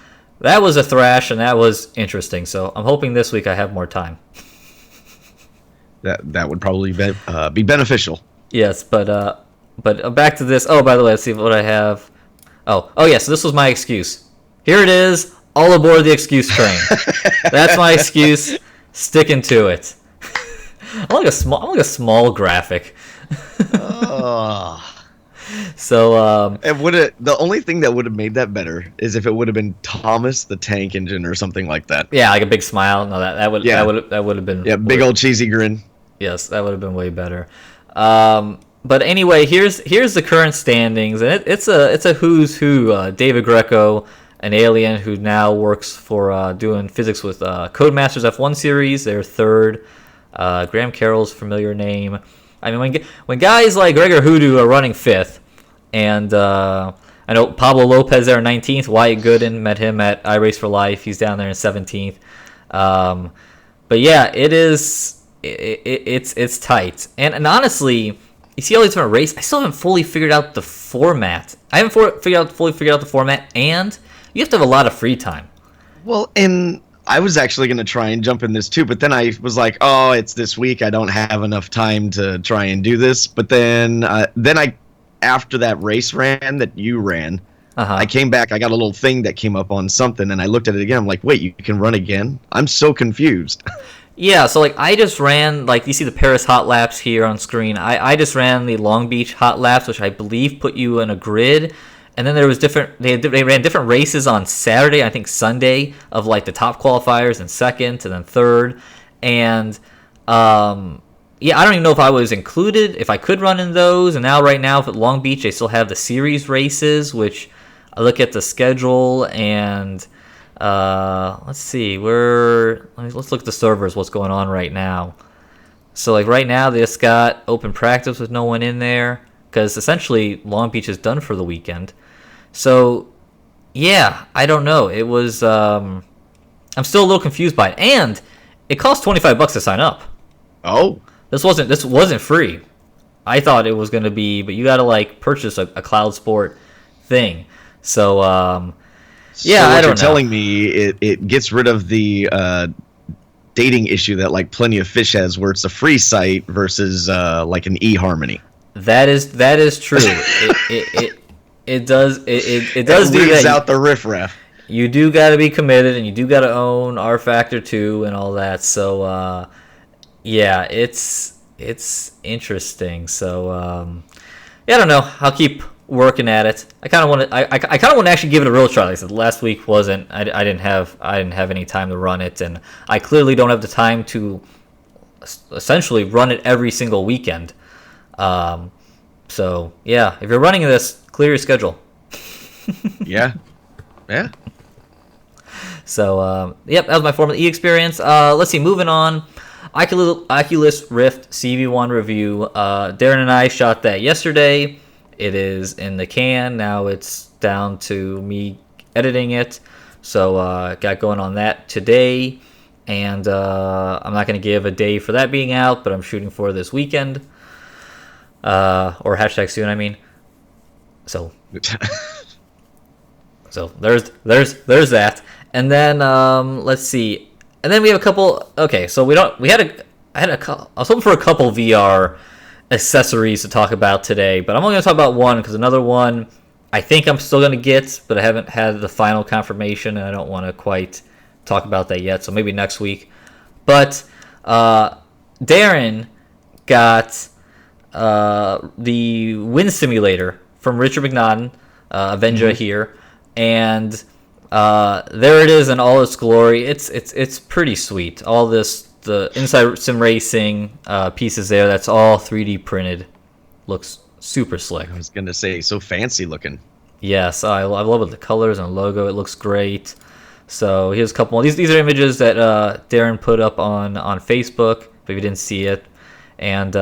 thrash, and that was interesting. So I'm hoping this week I have more time. That would probably be beneficial. Yes, but back to this. Oh, by the way, let's see what I have. Oh yeah. So this was my excuse. Here it is. All aboard the excuse train. That's my excuse. Sticking to it. I'm like a small graphic. Oh. So the only thing that would have made that better is if it would have been Thomas the Tank Engine or something like that. Yeah, like a big smile. No, that would have been big old cheesy grin. Yes, that would have been way better. But anyway, here's the current standings, and it's a who's who. David Greco, an alien who now works for doing physics with Codemasters F1 series. They're third. Graham Carroll's a familiar name. I mean, when guys like Gregor Hoodoo are running fifth, and I know Pablo Lopez there in 19th. Wyatt Gooden, met him at iRace for Life. He's down there in 17th. But yeah, it's tight. And honestly, you see all these different races. I still haven't fully figured out the format. I haven't fully figured out the format, and you have to have a lot of free time. Well, and I was actually going to try and jump in this too, but then I was like, oh, it's this week. I don't have enough time to try and do this. But then after that race ran that you ran, I came back. I got a little thing that came up on something, and I looked at it again. I'm like, wait, you can run again? I'm so confused. Yeah, so like I just ran, like you see the Paris hot laps here on screen. I just ran the Long Beach hot laps, which I believe put you in a grid. And then there was they ran different races on Saturday, I think Sunday, of like the top qualifiers and second and then third. And yeah, I don't even know if I was included, if I could run in those. And now right now at Long Beach, they still have the series races, which I look at the schedule and let's see, let's look at the servers, what's going on right now. So like right now they just got open practice with no one in there because essentially Long Beach is done for the weekend. So yeah, I don't know. It was I'm still a little confused by it, and it cost $25 to sign up. Oh, this wasn't free. I thought it was going to be, but you got to like purchase a Cloud Sport thing. So yeah, I don't know. Telling me it gets rid of the dating issue that like Plenty of Fish has, where it's a free site versus like an eHarmony. That is true. It does do that. Out the riffraff. You do got to be committed, and you do got to own rFactor 2 and all that. So yeah, it's interesting. So yeah, I don't know. I'll keep working at it. I kind of want to actually give it a real try. Like I said, last week wasn't. I didn't have any time to run it, and I clearly don't have the time to essentially run it every single weekend. So yeah, if you're running this, clear your schedule. Yeah. So yep, that was my Formula E experience. Let's see, moving on. Oculus Rift CV1 review. Darren and I shot that yesterday. It is in the can. Now it's down to me editing it. So got going on that today. And I'm not going to give a day for that being out, but I'm shooting for this weekend. Or hashtag soon, I mean. So there's that. And then let's see. And then we have a couple. Okay, so I was hoping for a couple VR accessories to talk about today, but I'm only going to talk about one because another one I think I'm still going to get, but I haven't had the final confirmation, and I don't want to quite talk about that yet. So maybe next week. But Darren got the Wind Simulator from Richard McNaughton, Avenger here, and there it is in all its glory. It's pretty sweet. All the inside sim racing pieces there. That's all 3D printed. Looks super slick. I was gonna say so fancy looking. Yes, I love it. The colors and logo. It looks great. So here's a couple more. These are images that Darren put up on Facebook. If you didn't see it, and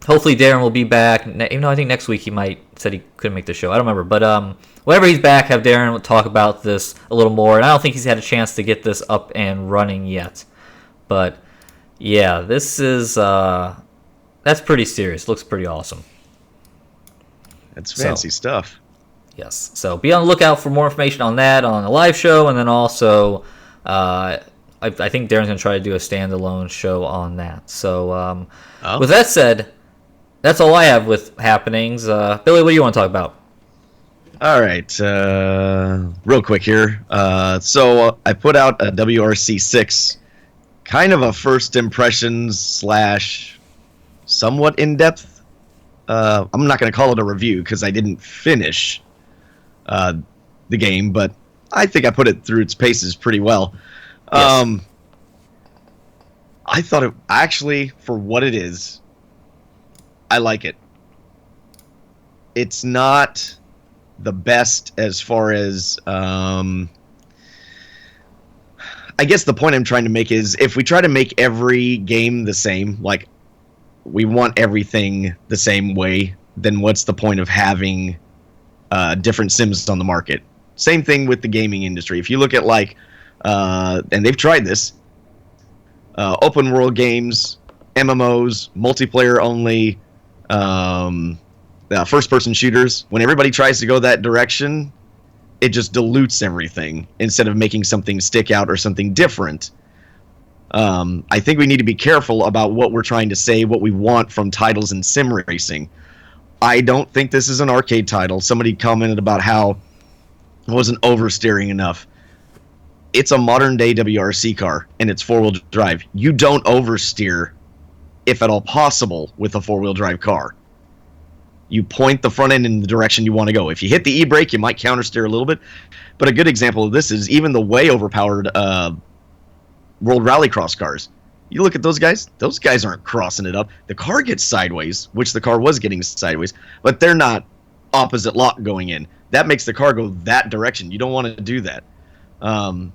hopefully Darren will be back. Even though I think next week said he couldn't make the show. I don't remember, but whenever he's back, have Darren talk about this a little more. And I don't think he's had a chance to get this up and running yet. But yeah, this is that's pretty serious. Looks pretty awesome. That's fancy stuff. Yes. So be on the lookout for more information on that on the live show, and then also I think Darren's gonna try to do a standalone show on that. So with that said, that's all I have with happenings. Billy, what do you want to talk about? All right, real quick here. So I put out a WRC6, kind of a first impressions / somewhat in depth. I'm not going to call it a review because I didn't finish the game, but I think I put it through its paces pretty well. Yes. I thought it actually, for what it is, I like it. It's not the best as far as I guess the point I'm trying to make is if we try to make every game the same, like we want everything the same way, then what's the point of having different sims on the market? Same thing with the gaming industry. If you look at like and they've tried this, open world games, MMOs, multiplayer only, first person shooters, when everybody tries to go that direction, it just dilutes everything instead of making something stick out or something different. I think we need to be careful about what we're trying to say, what we want from titles in sim racing. I don't think this is an arcade title. Somebody commented about how it wasn't oversteering enough. It's a modern day WRC car, and it's four-wheel drive. You don't oversteer, if at all possible, with a four-wheel drive car. You point the front end in the direction you want to go. If you hit the e-brake, you might countersteer a little bit. But a good example of this is even the way overpowered World Rallycross cars. You look at those guys aren't crossing it up. The car gets sideways, which the car was getting sideways, but they're not opposite lock going in. That makes the car go that direction. You don't want to do that.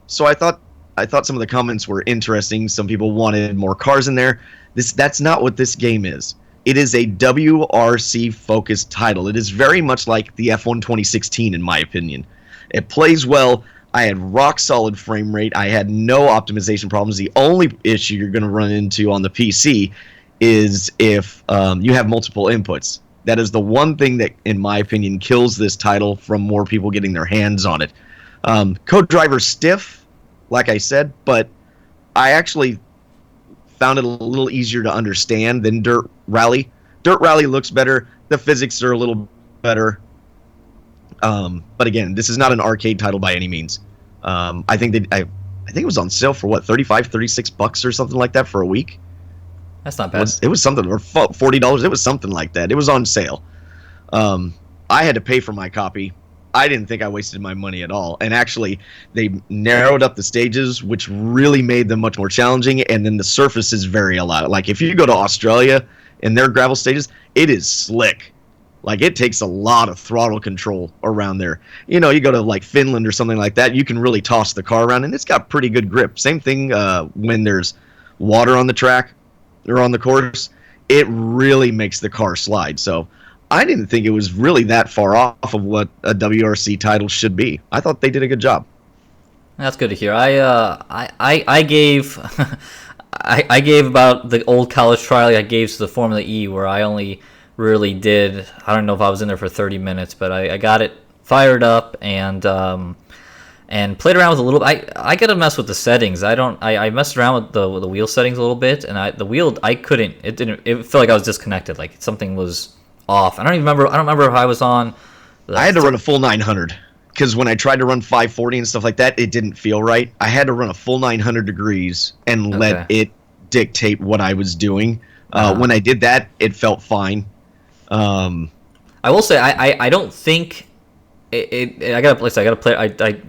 So I thought some of the comments were interesting. Some people wanted more cars in there. That's not what this game is. It is a WRC focused title. It is very much like the F1 2016 in my opinion. It plays well. I had rock solid frame rate. I had no optimization problems. The only issue you're going to run into on the PC is if you have multiple inputs. That is the one thing that, in my opinion, kills this title from more people getting their hands on it. Co-driver stiff, like I said, but I actually found it a little easier to understand than Dirt Rally. Dirt Rally looks better. The physics are a little better. But again, this is not an arcade title by any means. I think it was on sale for what, $35-$36 or something like that for a week. That's not bad. It was something, or $40. It was something like that. It was on sale. I had to pay for my copy. I didn't think I wasted my money at all. And actually, they narrowed up the stages, which really made them much more challenging. And then the surfaces vary a lot. Like if you go to Australia and their gravel stages, it is slick. Like it takes a lot of throttle control around there. You know, you go to like Finland or something like that, you can really toss the car around, and it's got pretty good grip. Same thing when there's water on the track or on the course. It really makes the car slide. So I didn't think it was really that far off of what a WRC title should be. I thought they did a good job. That's good to hear. I gave I gave about the old college trial I gave to the Formula E, where I only really did, I don't know if I was in there for 30 minutes, but I got it fired up and played around with a little. I gotta mess with the settings. I messed around with the wheel settings a little bit, and it felt like I was disconnected, like something was off. I don't remember if I was on. I had to run a full 900 because when I tried to run 540 and stuff like that, it didn't feel right. I had to run a full 900 degrees and let it dictate what I was doing. When I did that, it felt fine. I will say I don't think I gotta play. I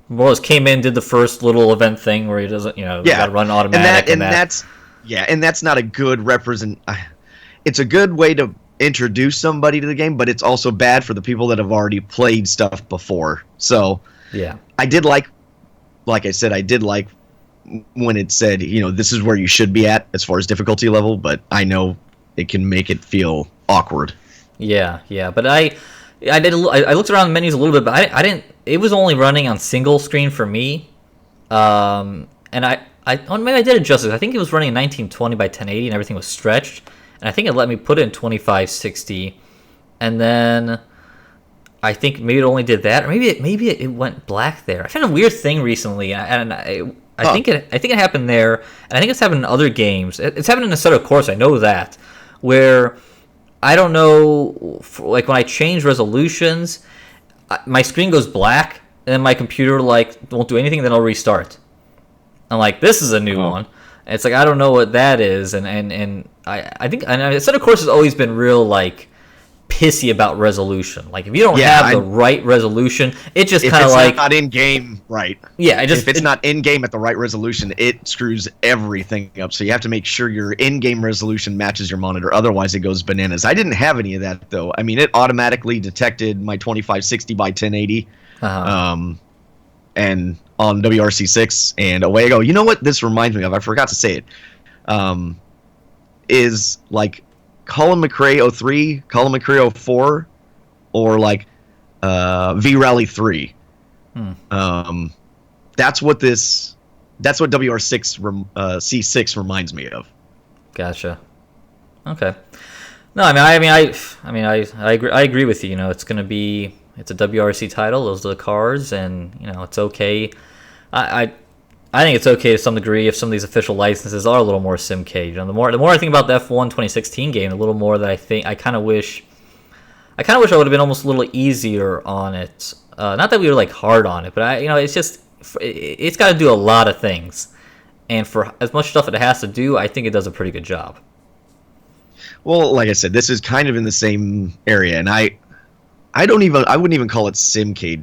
more or less came in, did the first little event thing where he doesn't, gotta run automatic, and that's not a good It's a good way to introduce somebody to the game, but it's also bad for the people that have already played stuff before. So yeah, I did like I said, I did like when it said, this is where you should be at as far as difficulty level, but I know it can make it feel awkward. Yeah, but I looked around the menus a little bit, but I didn't. It was only running on single screen for me, and maybe I did adjust it. I think it was running in 1920 by 1080, and everything was stretched, and I think it let me put it in 2560, and then I think maybe it only did that, or maybe it went black there. I found a weird thing recently, and I think it happened there, and I think it's happened in other games. It's happened in Assetto Corsa, I know that, where I don't know, like when I change resolutions, my screen goes black, and then my computer won't do anything, then I'll restart. I'm like, this is a new one. And it's like, I don't know what that is, and I think Assetto Corsa has always been real pissy about resolution. Like if you don't have the right resolution, it just kind of if it's not in game right. Yeah, if it's not in game at the right resolution, it screws everything up. So you have to make sure your in-game resolution matches your monitor. Otherwise, it goes bananas. I didn't have any of that though. I mean, it automatically detected my 2560 by 1080, and on WRC6, and away I go. You know what this reminds me of? I forgot to say it. Is like Colin McRae 03, Colin McRae 04, or V Rally 3. That's what WR6 C6 reminds me of. Gotcha. Okay. No, I agree with you. It's gonna be It's a WRC title. Those are the cars, and it's okay. I think it's okay to some degree if some of these official licenses are a little more SimCade. The more I think about the F1 2016 game, the little more that I kind of wish I would have been almost a little easier on it. Not that we were like hard on it, but it's just it's got to do a lot of things, and for as much stuff it has to do, I think it does a pretty good job. Well, like I said, this is kind of in the same area, and I wouldn't even call it SimCade.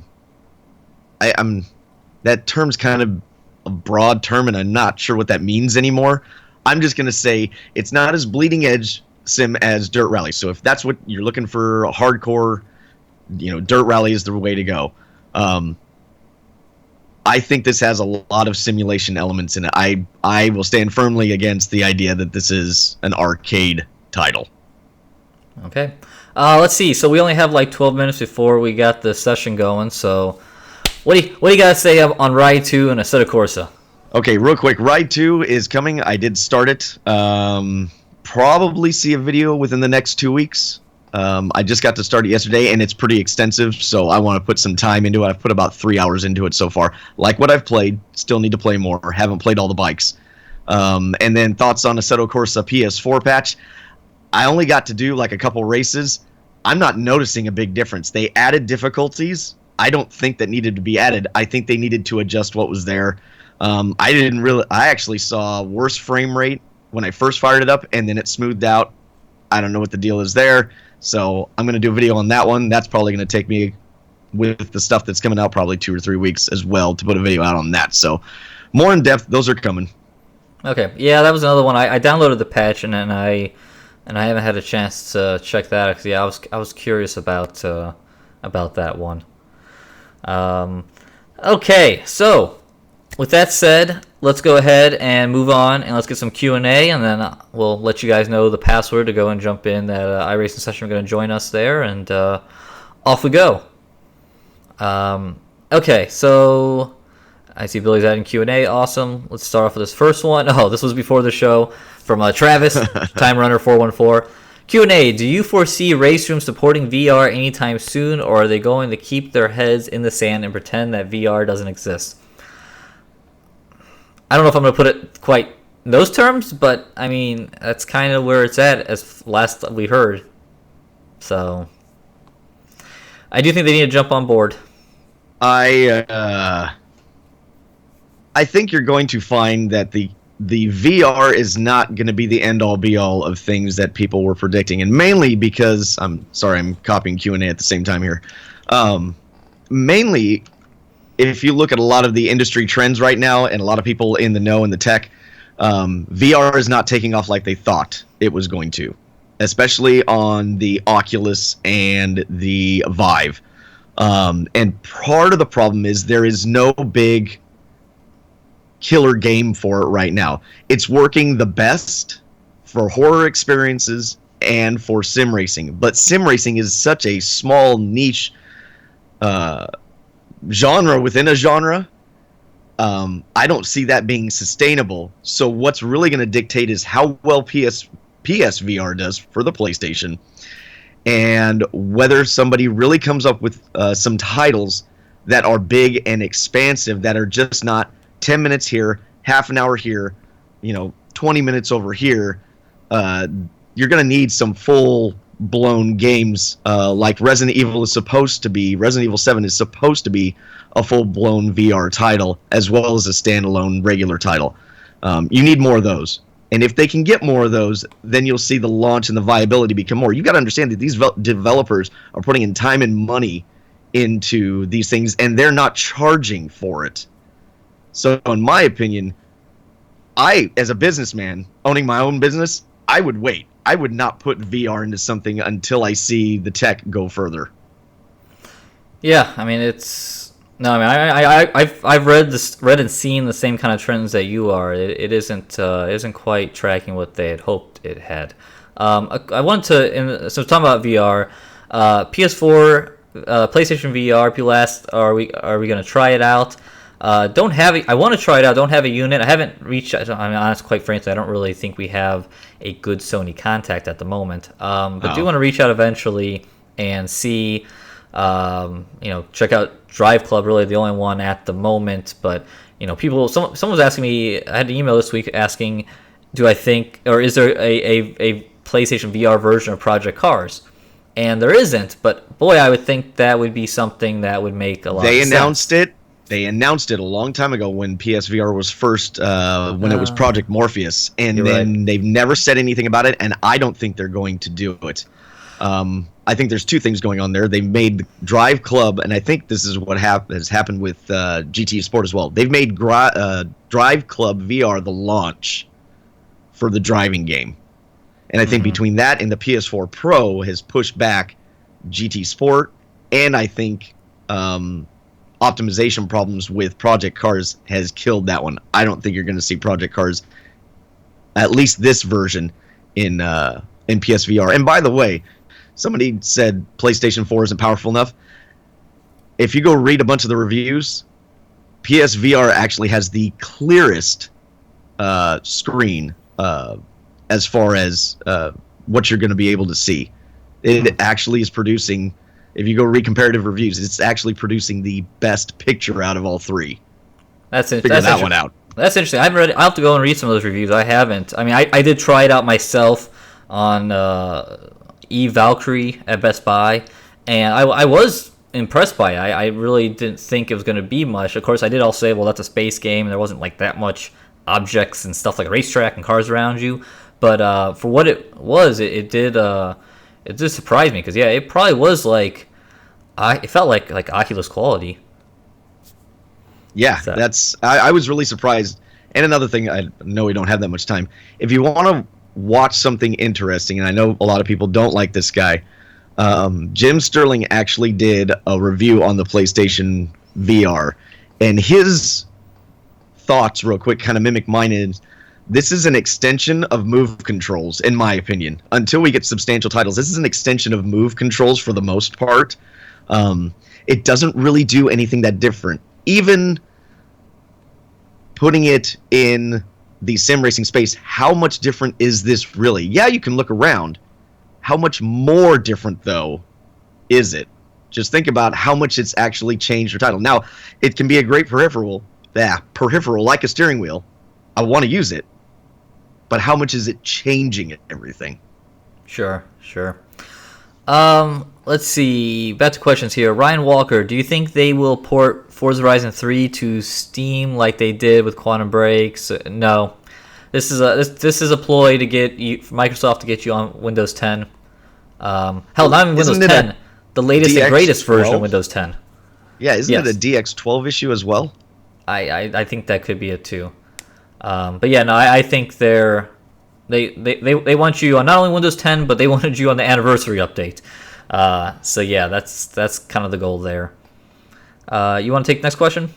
That term's kind of a broad term, and I'm not sure what that means anymore. I'm just gonna say it's not as bleeding edge sim as Dirt Rally. So if that's what you're looking for, a hardcore, Dirt Rally is the way to go. I think this has a lot of simulation elements in it. I will stand firmly against the idea that this is an arcade title. Okay. Let's see. So we only have like 12 minutes before we got the session going. So what do you got to say on Ride 2 and Assetto Corsa? Okay, real quick. Ride 2 is coming. I did start it. Probably see a video within the next 2 weeks. I just got to start it yesterday, and it's pretty extensive, so I want to put some time into it. I've put about 3 hours into it so far. Like what I've played, still need to play more. Haven't played all the bikes. And then thoughts on Assetto Corsa PS4 patch. I only got to do like a couple races. I'm not noticing a big difference. They added difficulties. I don't think that needed to be added. I think they needed to adjust what was there. I actually saw worse frame rate when I first fired it up, and then it smoothed out. I don't know what the deal is there. So I'm going to do a video on that one. That's probably going to take me, with the stuff that's coming out, probably 2 or 3 weeks as well to put a video out on that. So more in depth, those are coming. Okay. Yeah, that was another one. I downloaded the patch, and I haven't had a chance to check that. Actually, yeah, I was curious about that one. Okay, so with that said, let's go ahead and move on, and let's get some Q&A, and then we'll let you guys know the password to go and jump in that iRacing session. We're going to join us there, and off we go. Okay, so I see Billy's adding Q&A. Awesome. Let's start off with this first one. Oh, this was before the show from Travis, Time Runner 414. Q&A, do you foresee race rooms supporting VR anytime soon, or are they going to keep their heads in the sand and pretend that VR doesn't exist? I don't know if I'm going to put it quite in those terms, but I mean, that's kind of where it's at as last we heard. So I do think they need to jump on board. I think you're going to find that the VR is not going to be the end-all be-all of things that people were predicting, and mainly because I'm copying Q&A at the same time here. Mainly, if you look at a lot of the industry trends right now, and a lot of people in the know in the tech, VR is not taking off like they thought it was going to, especially on the Oculus and the Vive. And part of the problem is there is no big killer game for it right now. It's working the best for horror experiences and for sim racing, but sim racing is such a small niche genre within a genre. I don't see that being sustainable. So what's really going to dictate is how well PSVR does for the PlayStation, and whether somebody really comes up with some titles that are big and expansive, that are just not 10 minutes here, half an hour here, 20 minutes over here. You're going to need some full-blown games like Resident Evil is supposed to be. Resident Evil 7 is supposed to be a full-blown VR title, as well as a standalone regular title. You need more of those. And if they can get more of those, then you'll see the launch and the viability become more. You've got to understand that these developers are putting in time and money into these things, and they're not charging for it. So, in my opinion, I, as a businessman, owning my own business, I would wait. I would not put VR into something until I see the tech go further. Yeah, I mean, I've read and seen the same kind of trends that you are. It isn't quite tracking what they had hoped it had. I want to, so talking about VR, PS4, PlayStation VR. People asked, are we going to try it out? I want to try it out. Don't have a unit. I haven't reached. I mean, honestly, quite frankly, I don't really think we have a good Sony contact at the moment. But do want to reach out eventually and see Check out Drive Club, really the only one at the moment. But someone was asking me. I had an email this week asking, do I think, or is there a PlayStation VR version of Project Cars? And there isn't, but boy, I would think that would be something that would make a lot of sense. They announced it a long time ago when PSVR was first, when it was Project Morpheus, and then they've never said anything about it, and I don't think they're going to do it. I think there's two things going on there. They made Drive Club, and I think this is what has happened with GTE Sport as well. They've made Drive Club VR the launch for the driving game. And I think between that and the PS4 Pro has pushed back GT Sport, and I think optimization problems with Project Cars has killed that one. I don't think you're going to see Project Cars, at least this version, in PSVR. And by the way, somebody said PlayStation 4 isn't powerful enough. If you go read a bunch of the reviews, PSVR actually has the clearest screen as far as what you're going to be able to see. It actually is producing, if you go read comparative reviews, it's actually producing the best picture out of all three. Figure that one out. That's interesting. I'll have to go and read some of those reviews. I haven't. I mean, I did try it out myself on Valkyrie at Best Buy, and I was impressed by it. I really didn't think it was going to be much. Of course, I did also say, well, that's a space game, and there wasn't like that much objects and stuff like a racetrack and cars around you. But for what it was, it did surprise me, because it probably was like, it felt like Oculus quality. Yeah, so. I was really surprised. And another thing, I know we don't have that much time. If you want to watch something interesting, and I know a lot of people don't like this guy, Jim Sterling actually did a review on the PlayStation VR, and his thoughts, real quick, kind of mimic mine. Is this is an extension of Move controls, in my opinion. Until we get substantial titles, this is an extension of Move controls for the most part. It doesn't really do anything that different. Even putting it in the sim racing space, how much different is this really? Yeah, you can look around. How much more different, though, is it? Just think about how much it's actually changed your title. Now, it can be a great peripheral, like a steering wheel. I want to use it. But how much is it changing everything? Sure. Let's see. Back to questions here. Ryan Walker, do you think they will port Forza Horizon 3 to Steam like they did with Quantum Breaks? No. This is a ploy to get Microsoft to get you on Windows 10. Hell, not even Windows 10. The latest and greatest version of Windows 10. Yeah, isn't it a DX12 issue as well? I think that could be it too. But yeah, no, I think they want you on not only Windows 10, but they wanted you on the anniversary update. So yeah, that's kind of the goal there. You want to take the next question?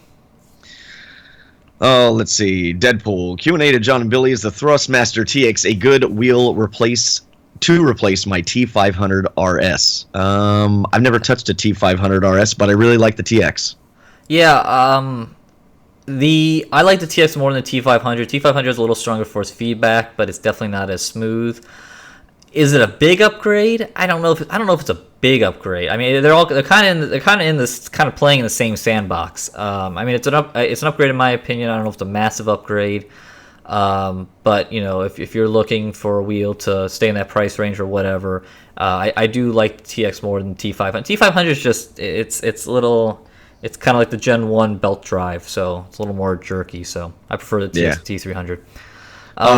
Oh, let's see. Deadpool Q&A to John and Billy: is the Thrustmaster TX a good wheel to replace my T500 RS? I've never touched a T500 RS, but I really like the TX. Yeah, I like the TX more than the T500. T500 is a little stronger force feedback, but it's definitely not as smooth. Is it a big upgrade? I don't know if it's a big upgrade. I mean, they're kind of playing in the same sandbox. I mean, it's an upgrade in my opinion. I don't know if it's a massive upgrade. But if you're looking for a wheel to stay in that price range or whatever, I do like the TX more than the T500. T500 is just it's little. It's kind of like the Gen 1 belt drive, so it's a little more jerky. So I prefer the T300.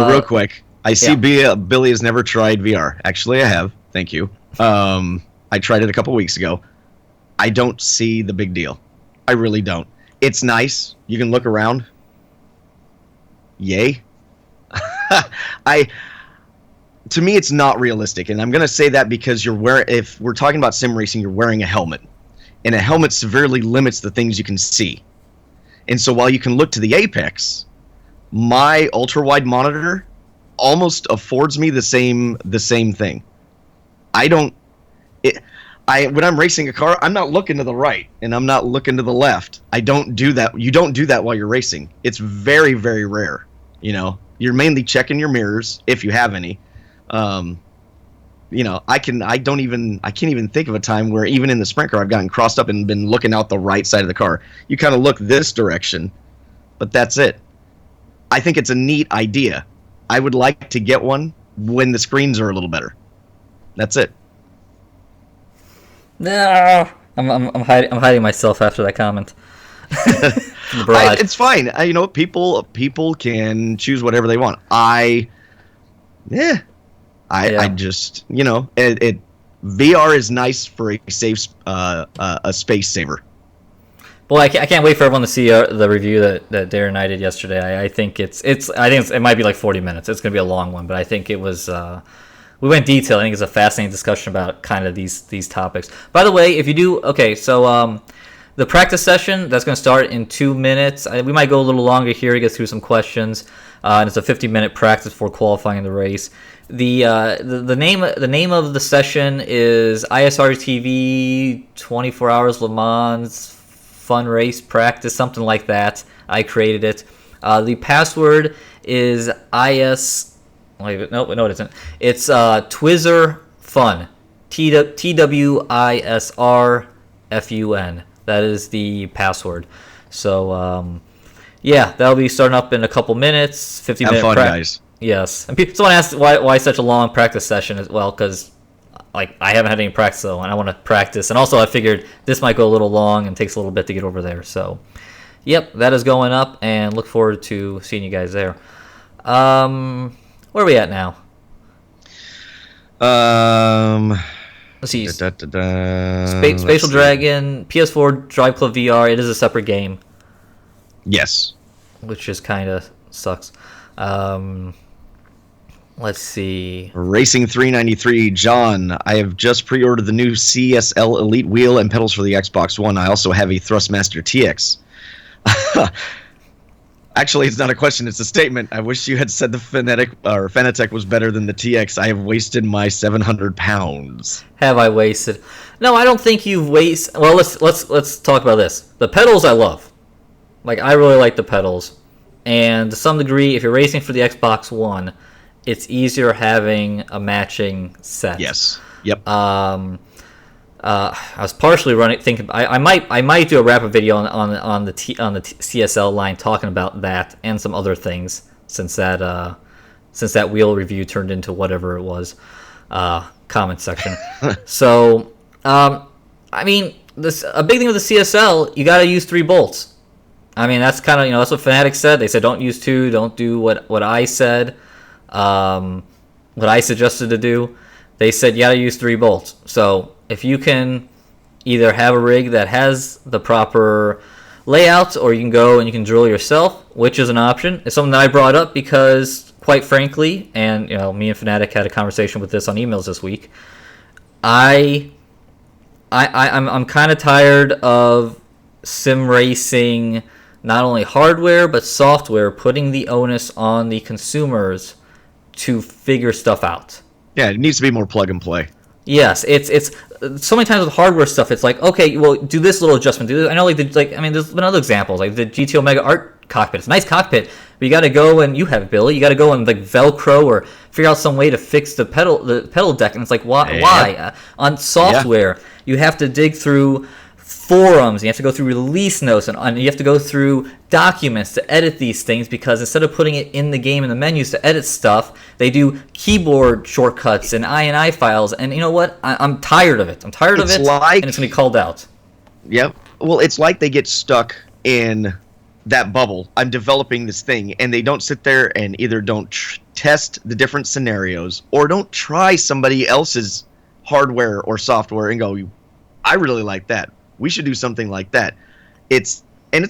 Real quick, I see Billy has never tried VR. Actually, I have. Thank you. I tried it a couple weeks ago. I don't see the big deal. I really don't. It's nice. You can look around. Yay. To me, it's not realistic, and I'm going to say that because if we're talking about sim racing, you're wearing a helmet. And a helmet severely limits the things you can see. And so while you can look to the apex, my ultra-wide monitor almost affords me the same thing. When I'm racing a car, I'm not looking to the right and I'm not looking to the left. I don't do that. You don't do that while you're racing. It's very, very rare. You're mainly checking your mirrors if you have any. I can't even think of a time where even in the sprint car I've gotten crossed up and been looking out the right side of the car. You kind of look this direction, but that's it. I think it's a neat idea. I would like to get one when the screens are a little better. That's it. No, I'm hiding myself after that comment. It's fine. People can choose whatever they want. I just, VR is nice for a safe, a space saver. Well, I can't wait for everyone to see the review that Darren and I did yesterday. I think it might be like 40 minutes. It's going to be a long one, but I think it was. We went detailed. I think it's a fascinating discussion about kind of these topics. By the way, if you do, okay, so the practice session that's going to start in 2 minutes. We might go a little longer here to get through some questions, and it's a 50-minute practice before qualifying the race. The name of the session is ISR TV 24 Hours Le Mans Fun Race Practice, something like that. I created it. The password is no, it isn't. It's TWISR Fun. TWISR FUN. That is the password. So, that'll be starting up in a couple minutes. 50-minute Have fun, guys. Yes. And someone asked why such a long practice session as well, because I haven't had any practice, though, and I want to practice. And also, I figured this might go a little long and takes a little bit to get over there. So, yep, that is going up, and look forward to seeing you guys there. Where are we at now? Let's see. Spatial Dragon, PS4 Drive Club VR. It is a separate game. Yes. Which just kind of sucks. Let's see. Racing 393, John. I have just pre-ordered the new CSL Elite wheel and pedals for the Xbox One. I also have a Thrustmaster TX. Actually, it's not a question, it's a statement. I wish you had said the Fanatec was better than the TX. I have wasted my 700 pounds. Have I wasted? No, I don't think you've wasted. Well, let's talk about this. The pedals I love. I really like the pedals. And to some degree, if you're racing for the Xbox One, it's easier having a matching set. Yes. Yep. I was partially thinking I might do a wrap-up video on the CSL line talking about that and some other things since that wheel review turned into whatever it was, comment section. So a big thing with the CSL, you got to use 3 bolts. That's kind of that's what Fanatics said. They said don't use 2, don't do what I said, what I suggested to do. They said you got to use 3 bolts. So if you can either have a rig that has the proper layouts, or you can go and you can drill yourself, which is an option. It's something that I brought up because, quite frankly, and me and Fnatic had a conversation with this on emails this week. I'm kind of tired of sim racing, not only hardware but software, putting the onus on the consumers to figure stuff out. Yeah, it needs to be more plug and play. Yes, it's so many times with hardware stuff. It's like, okay, well, do this little adjustment. Do this. I know, there's been other examples, like the GT Omega Art cockpit. It's a nice cockpit, but you got to go and you have it, Billy. You got to go and Velcro or figure out some way to fix the pedal deck. And it's like, why? On software, you have to dig through forums, and you have to go through release notes, and you have to go through documents to edit these things, because instead of putting it in the game in the menus to edit stuff, they do keyboard shortcuts and INI files, and you know what? I'm tired of it. And it's going to be called out. Yep. Well, it's like they get stuck in that bubble. I'm developing this thing, and they don't sit there and either don't test the different scenarios, or don't try somebody else's hardware or software and go, I really like that. We should do something like that. It's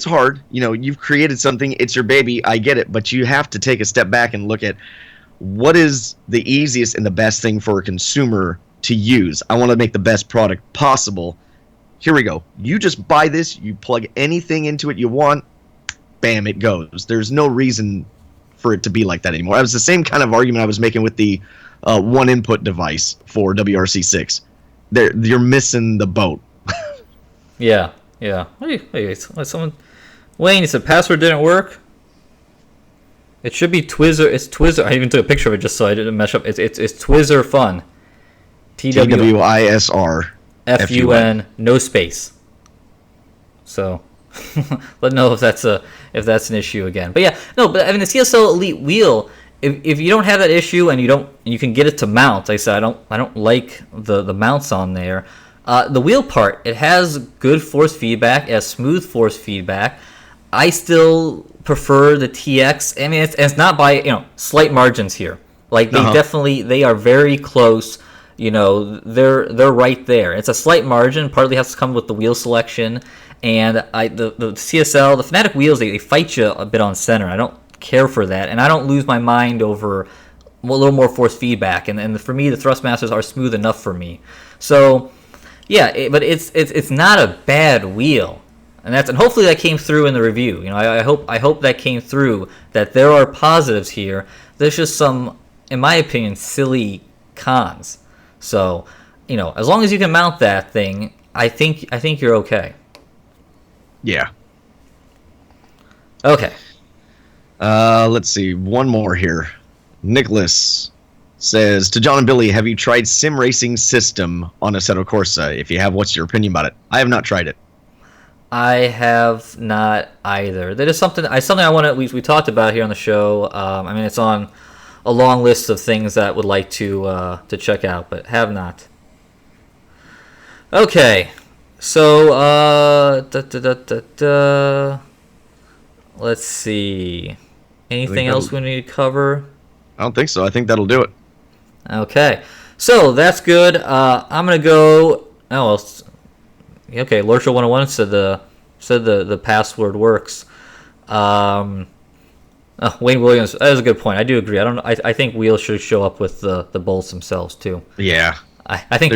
hard. You've created something. It's your baby. I get it. But you have to take a step back and look at what is the easiest and the best thing for a consumer to use. I want to make the best product possible. Here we go. You just buy this. You plug anything into it you want. Bam, it goes. There's no reason for it to be like that anymore. It was the same kind of argument I was making with the one input device for WRC6. You're missing the boat. Yeah. Wait, someone... Wayne, you said password didn't work? It should be TWISR. It's TWISR. I even took a picture of it just so I didn't mess up. It's TWISR Fun. TWISR. FUN, no space. So, let me know if that's an issue again. But yeah, no. But I mean, the CSL Elite wheel. If you don't have that issue and you can get it to mount. Like I said, I don't like the mounts on there. The wheel part, it has good force feedback, it has smooth force feedback. I still prefer the TX. I mean, it's not by slight margins here. Like they are very close. They're right there. It's a slight margin. Partly has to come with the wheel selection, and the CSL, the Fnatic wheels, they fight you a bit on center. I don't care for that, and I don't lose my mind over a little more force feedback. And for me, the Thrustmasters are smooth enough for me. So yeah, but it's not a bad wheel. And hopefully that came through in the review. I hope that came through, that there are positives here. There's just some, in my opinion, silly cons. So, as long as you can mount that thing, I think you're okay. Yeah. Okay. Let's see. One more here. Nicholas says, to John and Billy, have you tried sim racing system on Assetto Corsa? If you have, what's your opinion about it? I have not tried it. I have not either. That is something I want to. We talked about here on the show. I mean, it's on a long list of things that I would like to check out, but have not. Okay, so let's see. Anything else we need to cover? I don't think so. I think that'll do it. Okay, so that's good. I'm gonna go. Oh, well, okay. Lurcher 101 said the password works. Wayne Williams, that is a good point. I do agree. I think wheels should show up with the bolts themselves too. Yeah. I think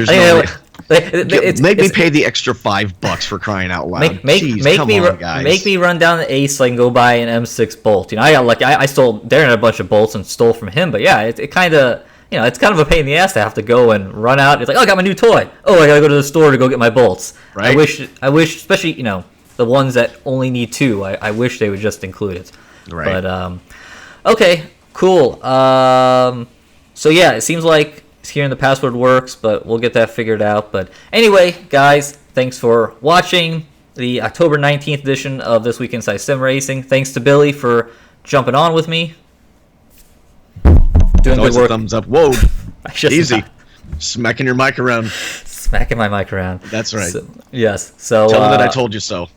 make me pay the extra $5 for crying out loud. Make me run down the Ace so I can go buy an M6 bolt. I stole Darren a bunch of bolts and stole from him, but yeah, it kind of it's kind of a pain in the ass to have to go and run out. It's like, oh, I got my new toy. Oh, I gotta go to the store to go get my bolts. Right. I wish, especially the ones that only need two. I wish they would just include it. Right. But okay, cool. So yeah, it seems like hearing the password works, but we'll get that figured out. But anyway, guys, thanks for watching the October 19th edition of This Week Inside Sim Racing. Thanks to Billy for jumping on with me. Doing good work. Thumbs up. Whoa. Easy. Smacking your mic around. Smacking my mic around. That's right. So, yes. So tell him that I told you so.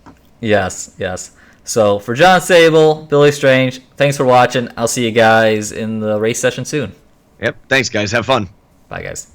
Yes. So for John Sable, Billy Strange, thanks for watching. I'll see you guys in the race session soon. Yep. Thanks, guys. Have fun. Bye, guys.